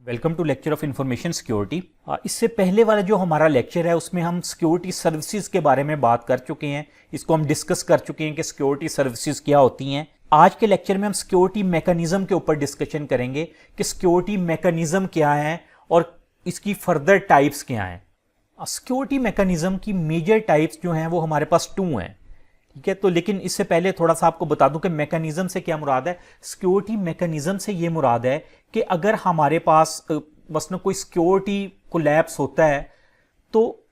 Welcome to lecture of information security. इससे पहले वाला जो हमारा लेक्चर है उसमें हम सिक्योरिटी सर्विसेज के बारे में बात कर चुके हैं। इसको हम डिस्कस कर चुके हैं कि सिक्योरिटी सर्विसेज क्या होती हैं। आज के लेक्चर में हम सिक्योरिटी मैकेनिज्म के ऊपर डिस्कशन करेंगे कि सिक्योरिटी मैकेनिज्म क्या है और इसकी फर्दर टाइप्स क्या हैं। सिक्योरिटी मैकेनिज्म की मेजर टाइप्स जो हैं वो हमारे पास 2 हैं, ठीक है। तो लेकिन इससे पहले थोड़ा सा आपको बता दूं कि मैकेनिज्म से क्या मुराद है। सिक्योरिटी मैकेनिज्म से ये मुराद है कि अगर हमारे पास मसलन कोई सिक्योरिटी कोलैप्स होता है तो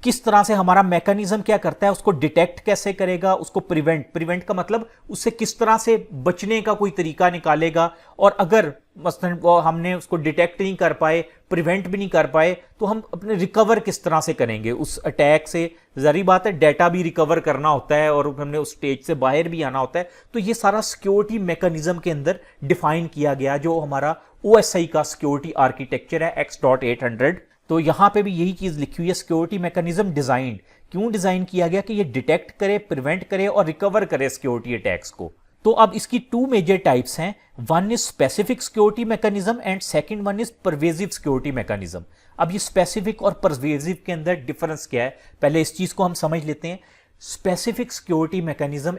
किस तरह से हमारा मैकेनिज्म क्या करता है, उसको डिटेक्ट कैसे करेगा, उसको प्रिवेंट का मतलब उससे किस तरह से बचने का कोई तरीका निकालेगा। और अगर मसलन वो हमने उसको डिटेक्ट नहीं कर पाए, प्रिवेंट भी नहीं कर पाए, तो हम अपने रिकवर किस तरह से करेंगे उस अटैक से। ज़ाहिर बात है डेटा भी रिकवर करना होता है और हमने उस स्टेज से बाहर भी आना होता है। तो ये सारा सिक्योरिटी मैकेनिज्म के अंदर डिफाइन किया गया, जो हमारा OSI का सिक्योरिटी आर्किटेक्चर है X.800। तो यहां पे भी यही चीज लिखी हुई है, सिक्योरिटी मैकेनिज्म डिजाइंड। क्यों डिजाइन किया गया कि ये डिटेक्ट करे, प्रिवेंट करे और रिकवर करे सिक्योरिटी अटैक्स को। तो अब इसकी 2 मेजर टाइप्स हैं। One is specific security mechanism and second one is pervasive security mechanism. अब ये स्पेसिफिक और परवेजिव के अंदर डिफरेंस क्या है, पहले इस चीज को हम समझ लेते हैं। स्पेसिफिक सिक्योरिटी मैकेनिज्म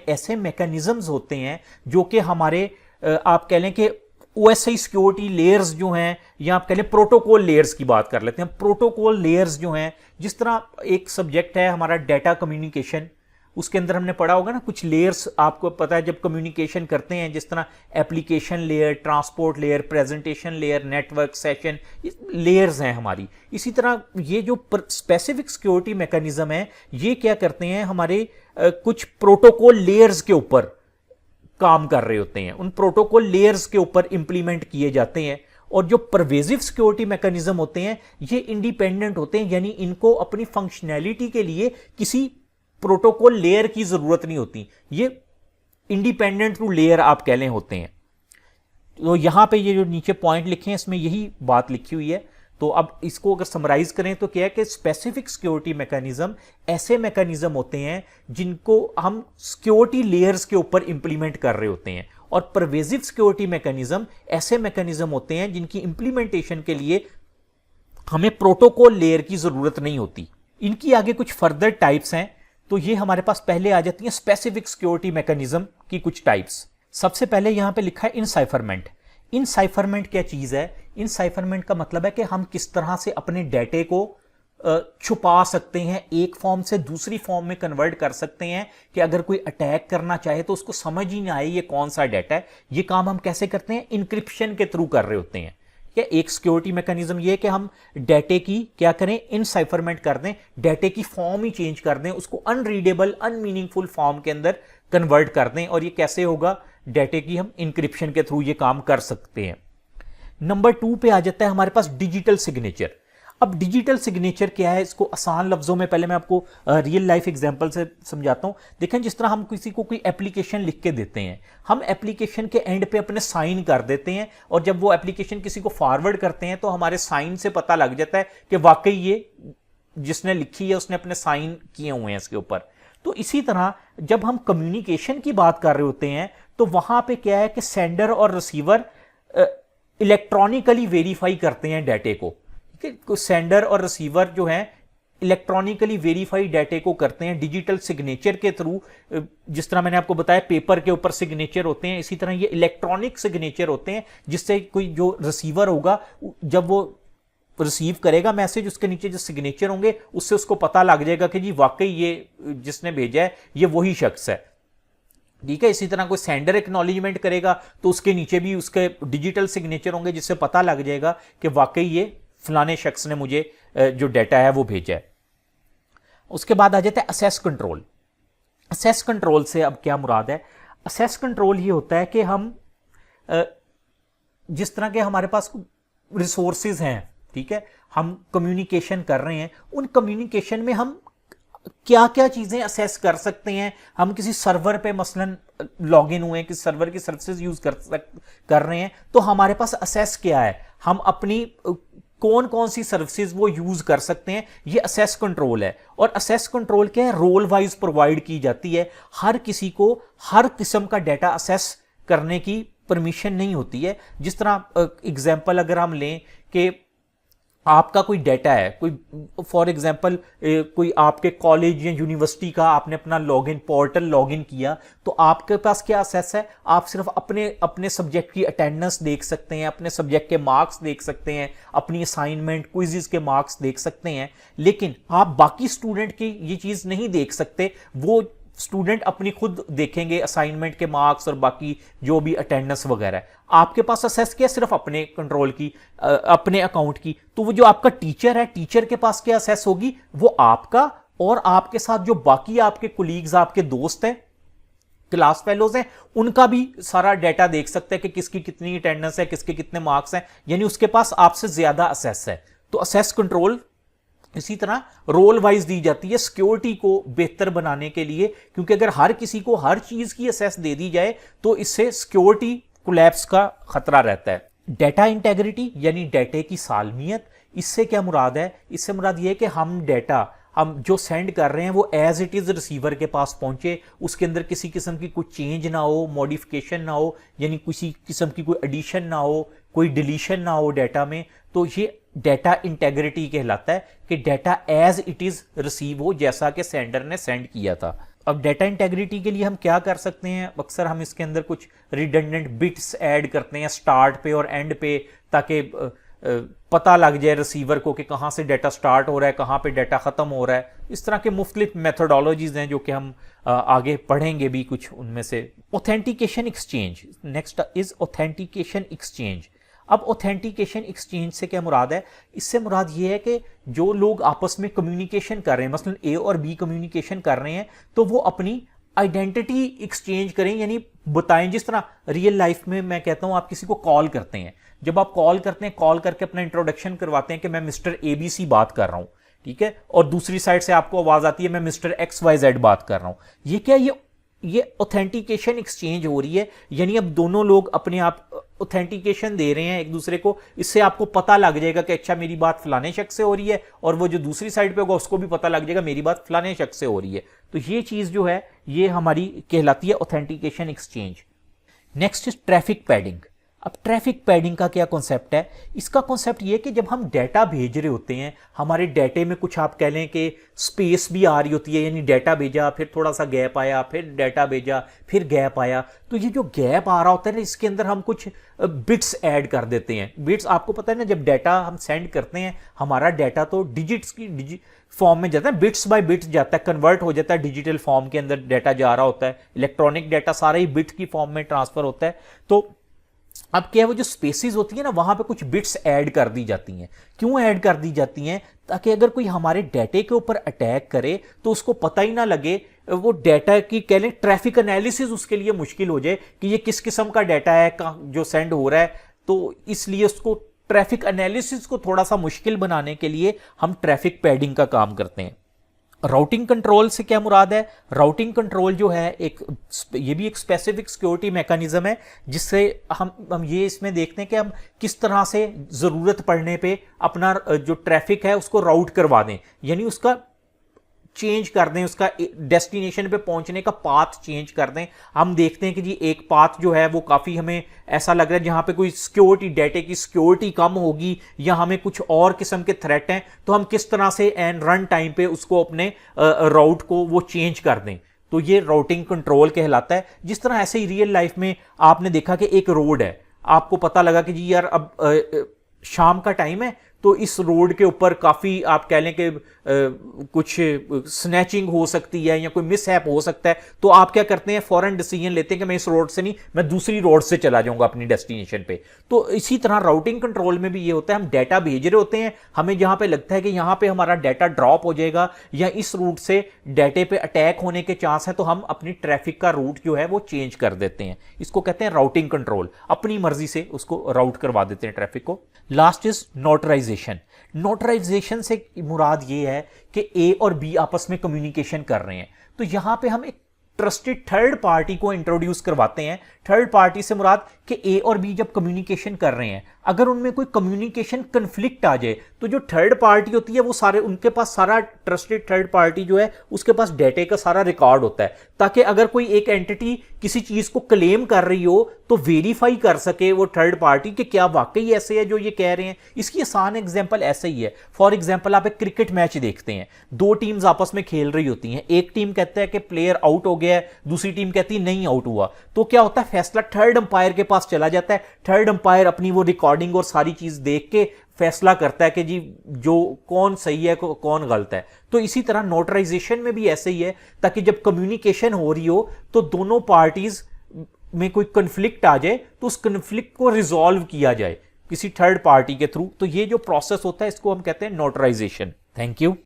ऐसे मैकेनिज्म्स होते हैं जो कि हमारे आप कह लें कि OSI सिक्योरिटी लेयर्स जो हैं, या आप कह लें प्रोटोकॉल लेयर्स की बात कर लेते हैं। प्रोटोकॉल लेयर्स जो हैं, जिस तरह एक सब्जेक्ट है हमारा डाटा कम्युनिकेशन, उसके अंदर हमने पढ़ा होगा ना कुछ लेयर्स। आपको पता है जब कम्युनिकेशन करते हैं, जिस तरह application layer, transport layer, presentation layer, network session, layers हैं हमारी। इसी तरह ये जो स्पेसिफिक सिक्योरिटी मैकेनिज्म है, ये क्या करते हैं, हमारे कुछ प्रोटोकॉल लेयर्स के ऊपर काम कर रहे होते हैं, उन प्रोटोकॉल लेयर्स के ऊपर इंप्लीमेंट किए जाते हैं। और जो परवेजिव सिक्योरिटी मैकेनिज्म होते हैं ये इंडिपेंडेंट होते हैं, यानी इनको अपनी फंक्शनैलिटी के लिए किसी प्रोटोकॉल लेयर की जरूरत नहीं होती। ये इंडिपेंडेंट थ्रू लेयर आप कह लें होते हैं। तो यहां पे ये जो नीचे पॉइंट लिखे हैं इसमें यही बात लिखी हुई है। तो अब इसको अगर समराइज करें तो क्या है कि स्पेसिफिक सिक्योरिटी मैकेनिज्म ऐसे मैकेनिज्म होते हैं जिनको हम सिक्योरिटी लेयर्स के ऊपर इंप्लीमेंट कर रहे होते हैं, और परवेजिव सिक्योरिटी मैकेनिज्म ऐसे मैकेनिज्म होते हैं जिनकी इंप्लीमेंटेशन के लिए हमें प्रोटोकॉल लेयर की जरूरत नहीं होती। इनकी आगे कुछ फर्दर टाइप्स हैं। तो ये हमारे पास पहले आ जाती हैं स्पेसिफिक सिक्योरिटी मैकेनिज्म की कुछ टाइप्स। सबसे पहले यहां पे लिखा है इनसाइफरमेंट। इनसाइफरमेंट क्या चीज है? इनसाइफरमेंट का मतलब है कि हम किस तरह से अपने डेटे को छुपा सकते हैं, एक फॉर्म से दूसरी फॉर्म में कन्वर्ट कर सकते हैं, कि अगर कोई अटैक करना चाहे तो उसको समझ ही ना आए ये कौन सा डाटा है। ये काम हम कैसे करते हैं? इनक्रिप्शन के थ्रू कर रहे होते हैं। क्या एक सिक्योरिटी मैकेनिज्म ये है कि हम डेटे की क्या करें, इनसाइफरमेंट कर दें, डेटे की फॉर्म ही चेंज कर दें, उसको अनरीडेबल अनमीनिंगफुल फॉर्म के अंदर कन्वर्ट कर दें। और ये कैसे होगा? डेटे की हम इंक्रिप्शन के थ्रू ये काम कर सकते हैं। नंबर 2 पे आ जाता है हमारे पास डिजिटल सिग्नेचर। अब डिजिटल सिग्नेचर क्या है, इसको आसान लफ्जों में पहले मैं आपको रियल लाइफ एग्जांपल से समझाता हूं। देखें, जिस तरह हम किसी को कोई एप्लीकेशन लिख के देते हैं, हम एप्लीकेशन के एंड पे अपने साइन कर देते हैं, और जब वो एप्लीकेशन किसी को फॉरवर्ड करते हैं तो हमारे साइन से पता लग जाता है कि वाकई ये जिसने लिखी है उसने अपने साइन किए हुए हैं इसके ऊपर। तो इसी तरह जब हम कम्युनिकेशन की बात कर रहे होते हैं तो वहां पे क्या है कि सेंडर और रिसीवर इलेक्ट्रॉनिकली वेरीफाई करते हैं डाटे को। ठीक है, सेंडर और रिसीवर जो है इलेक्ट्रॉनिकली वेरीफाई डाटे को करते हैं डिजिटल सिग्नेचर के थ्रू। जिस तरह मैंने आपको बताया पेपर के ऊपर सिग्नेचर होते हैं, इसी तरह ये इलेक्ट्रॉनिक सिग्नेचर होते हैं, जिससे कोई जो रिसीवर होगा जब वो रिसीव करेगा मैसेज, उसके नीचे जो सिग्नेचर होंगे उससे उसको पता लग जाएगा कि जी वाकई ये जिसने भेजा है ये वही शख्स है। ठीक है, इसी तरह कोई सेंडर एक्नॉलेजमेंट करेगा तो उसके नीचे भी उसके डिजिटल सिग्नेचर होंगे, जिससे पता लग जाएगा कि वाकई ये फलाने शख्स ने मुझे जो डाटा है वो भेजा है। उसके बाद आ जाता है असेस कंट्रोल। असेस कंट्रोल से अब क्या मुराद है? असेस कंट्रोल ये होता है कि हम जिस तरह के हमारे पास रिसोर्सेज हैं, ठीक है, हम कम्युनिकेशन कर रहे हैं, उन कम्युनिकेशन में हम क्या क्या चीजें असेस कर सकते हैं। हम किसी सर्वर पे मसलन लॉग इन हुए हैं, किसी सर्वर की सर्विसेज यूज कर रहे हैं, तो हमारे पास असेस क्या है, हम अपनी कौन कौन सी सर्विसेज वो यूज कर सकते हैं, ये असेस कंट्रोल है। और असेस कंट्रोल क्या है? रोल वाइज प्रोवाइड की जाती है। हर किसी को हर किस्म का डाटा असेस करने की परमिशन नहीं होती है। जिस तरह एग्जांपल अगर हम लें कि आपका कोई डाटा है, कोई फॉर एग्जांपल कोई आपके कॉलेज या यूनिवर्सिटी का आपने अपना लॉगिन पोर्टल लॉगिन किया, तो आपके पास क्या एक्सेस है, आप सिर्फ अपने अपने सब्जेक्ट की अटेंडेंस देख सकते हैं, अपने सब्जेक्ट के मार्क्स देख सकते हैं, अपनी असाइनमेंट क्विज़ के मार्क्स देख सकते हैं, लेकिन आप बाकी स्टूडेंट की ये चीज़ नहीं देख सकते। वो स्टूडेंट अपनी खुद देखेंगे असाइनमेंट के मार्क्स और बाकी जो भी अटेंडेंस वगैरह है। आपके पास असेस किया सिर्फ अपने कंट्रोल की, अपने अकाउंट की। तो वो जो आपका टीचर है, टीचर के पास क्या असेस होगी, वो आपका और आपके साथ जो बाकी आपके कोलीग्स, आपके दोस्त हैं, क्लास फेलोज हैं, उनका भी सारा डाटा देख सकते हैं कि किसकी कितनी अटेंडेंस है, किसके कितने मार्क्स हैं, यानी उसके पास आपसे ज्यादा असेस है। तो असेस कंट्रोल इसी तरह रोल वाइज दी जाती है सिक्योरिटी को बेहतर बनाने के लिए, क्योंकि अगर हर किसी को हर चीज की असेस दे दी जाए तो इससे सिक्योरिटी कोलैप्स का खतरा रहता है। डाटा इंटेग्रिटी यानी डाटे की सालमियत, इससे क्या मुराद है, इससे मुराद ये है कि हम डाटा हम जो सेंड कर रहे हैं वो एज इट इज रिसीवर के पास पहुंचे, उसके अंदर किसी किस्म की कोई चेंज ना हो, मॉडिफिकेशन ना हो, यानी किसी किस्म की कोई एडिशन ना हो, कोई डिलीशन ना हो डाटा में। तो ये डाटा इंटेग्रिटी कहलाता है कि data as it is receive हो, जैसा कि सेंडर ने सेंड किया था। अब डाटा इंटेग्रिटी के लिए हम क्या कर सकते हैं, अक्सर हम इसके अंदर कुछ रिडंडेंट बिट्स ऐड करते हैं स्टार्ट पे और एंड पे, ताकि पता लग जाए रिसीवर को कि कहाँ से डाटा स्टार्ट हो रहा है, कहाँ पे डाटा ख़त्म हो रहा है। इस तरह के मुख्तलिफ मेथोडोलॉजीज हैं जो कि हम आगे पढ़ेंगे भी कुछ उनमें से। Authentication exchange, next is authentication exchange. अब ऑथेंटिकेशन एक्सचेंज से क्या मुराद है, इससे मुराद ये है कि जो लोग आपस में कम्युनिकेशन कर रहे हैं, मसलन ए और बी कम्युनिकेशन कर रहे हैं, तो वो अपनी आइडेंटिटी एक्सचेंज करें, यानी बताएं। जिस तरह रियल लाइफ में मैं कहता हूं, आप किसी को कॉल करते हैं, जब आप कॉल करते हैं, कॉल करके अपना इंट्रोडक्शन करवाते हैं कि मैं मिस्टर ABC बात कर रहा हूं, ठीक है, और दूसरी साइड से आपको आवाज आती है मैं मिस्टर XYZ बात कर रहा हूं। ये क्या, ये ऑथेंटिकेशन एक्सचेंज हो रही है, यानी अब दोनों लोग अपने आप ऑथेंटिकेशन दे रहे हैं एक दूसरे को। इससे आपको पता लग जाएगा कि अच्छा मेरी बात फलाने शख्स से हो रही है, और वो जो दूसरी साइड पे होगा उसको भी पता लग जाएगा मेरी बात फलाने शख्स से हो रही है। तो ये चीज जो है ये हमारी कहलाती है authentication exchange. Next is traffic padding. अब ट्रैफिक पैडिंग का क्या कॉन्सेप्ट है, इसका कॉन्सेप्ट ये कि जब हम डाटा भेज रहे होते हैं, हमारे डाटे में कुछ आप कह लें कि स्पेस भी आ रही होती है, यानी डाटा भेजा, फिर थोड़ा सा गैप आया, फिर डाटा भेजा, फिर गैप आया, तो ये जो गैप आ रहा होता है ना, इसके अंदर हम कुछ बिट्स ऐड कर देते हैं। बिट्स आपको पता है ना, जब डाटा हम सेंड करते हैं, हमारा डाटा तो डिजिट्स की फॉर्म में जाता है, बिट्स बाय बिट्स जाता है, कन्वर्ट हो जाता है, डिजिटल फॉर्म के अंदर डाटा जा रहा होता है, इलेक्ट्रॉनिक डाटा सारा ही बिट की फॉर्म में ट्रांसफर होता है। तो अब क्या है, वो जो स्पेसिस होती है ना, वहां पे कुछ बिट्स ऐड कर दी जाती हैं। क्यों ऐड कर दी जाती हैं, ताकि अगर कोई हमारे डाटे के ऊपर अटैक करे तो उसको पता ही ना लगे, वो डाटा की कह लें ट्रैफिक एनालिसिस उसके लिए मुश्किल हो जाए कि ये किस किस्म का डाटा है जो सेंड हो रहा है। तो इसलिए उसको ट्रैफिक एनालिसिस को थोड़ा सा मुश्किल बनाने के लिए हम ट्रैफिक पैडिंग का काम करते हैं। राउटिंग कंट्रोल से क्या मुराद है, राउटिंग कंट्रोल जो है ये भी एक स्पेसिफिक सिक्योरिटी मैकेनिज्म है, जिससे हम ये इसमें देखते हैं कि हम किस तरह से जरूरत पड़ने पे अपना जो ट्रैफिक है उसको राउट करवा दें, यानी उसका चेंज कर दें, उसका डेस्टिनेशन पे पहुंचने का पाथ चेंज कर दें। हम देखते हैं कि जी एक पाथ जो है वो काफ़ी हमें ऐसा लग रहा है जहां पे कोई सिक्योरिटी, डाटे की सिक्योरिटी कम होगी या हमें कुछ और किस्म के थ्रेट हैं, तो हम किस तरह से एंड रन टाइम पे उसको अपने राउट को वो चेंज कर दें। तो ये राउटिंग कंट्रोल कहलाता है। जिस तरह ऐसे ही रियल लाइफ में आपने देखा कि एक रोड है, आपको पता लगा कि जी यार अब शाम का टाइम है, तो इस रोड के ऊपर काफ़ी आप कह लें कि कुछ स्नैचिंग हो सकती है या कोई मिसहैप हो सकता है, तो आप क्या करते हैं, फौरन डिसीजन लेते हैं कि मैं इस रोड से नहीं, मैं दूसरी रोड से चला जाऊंगा अपनी डेस्टिनेशन पे। तो इसी तरह राउटिंग कंट्रोल में भी ये होता है, हम डाटा भेज रहे होते हैं, हमें जहां पे लगता है कि यहां पे हमारा डाटा ड्रॉप हो जाएगा या इस रूट से डाटे पे अटैक होने के चांस है, तो हम अपनी ट्रैफिक का रूट जो है वो चेंज कर देते हैं। इसको कहते हैं राउटिंग कंट्रोल, अपनी मर्जी से उसको राउट करवा देते हैं ट्रैफिक को। Last is notarisation. नोटराइजेशन से मुराद ये है कि ए और बी आपस में कम्युनिकेशन कर रहे हैं, तो यहां पे हम एक ट्रस्टेड थर्ड पार्टी को इंट्रोड्यूस करवाते हैं। थर्ड पार्टी से मुराद कि ए और बी जब कम्युनिकेशन कर रहे हैं, अगर उनमें कोई कम्युनिकेशन कन्फ्लिक्ट आ जाए तो जो थर्ड पार्टी होती है वो सारे, उनके पास सारा ट्रस्टेड थर्ड पार्टी जो है उसके पास डेटे का सारा रिकॉर्ड होता है, ताकि अगर कोई एक एंटिटी किसी चीज को क्लेम कर रही हो तो वेरीफाई कर सके वो थर्ड पार्टी कि क्या वाकई ऐसे है जो ये कह रहे हैं। इसकी आसान एग्जांपल ऐसे ही है। फॉर एग्जांपल आप एक क्रिकेट मैच देखते हैं, दो टीम्स आपस में खेल रही होती हैं, एक टीम कहता है कि प्लेयर आउट हो गया है, दूसरी टीम कहती है नहीं आउट हुआ, तो क्या होता है फैसला थर्ड अंपायर के पास चला जाता है। थर्ड अंपायर अपनी वो रिकॉर्डिंग और सारी चीज देख के फैसला करता है कि जी जो कौन सही है कौन गलत है। तो इसी तरह नोटराइजेशन में भी ऐसे ही है, ताकि जब कम्युनिकेशन हो रही हो तो दोनों पार्टीज में कोई कन्फ्लिक्ट आ जाए तो उस कन्फ्लिक्ट को रिजॉल्व किया जाए किसी थर्ड पार्टी के थ्रू। तो ये जो प्रोसेस होता है इसको हम कहते हैं नोटराइजेशन। Thank you.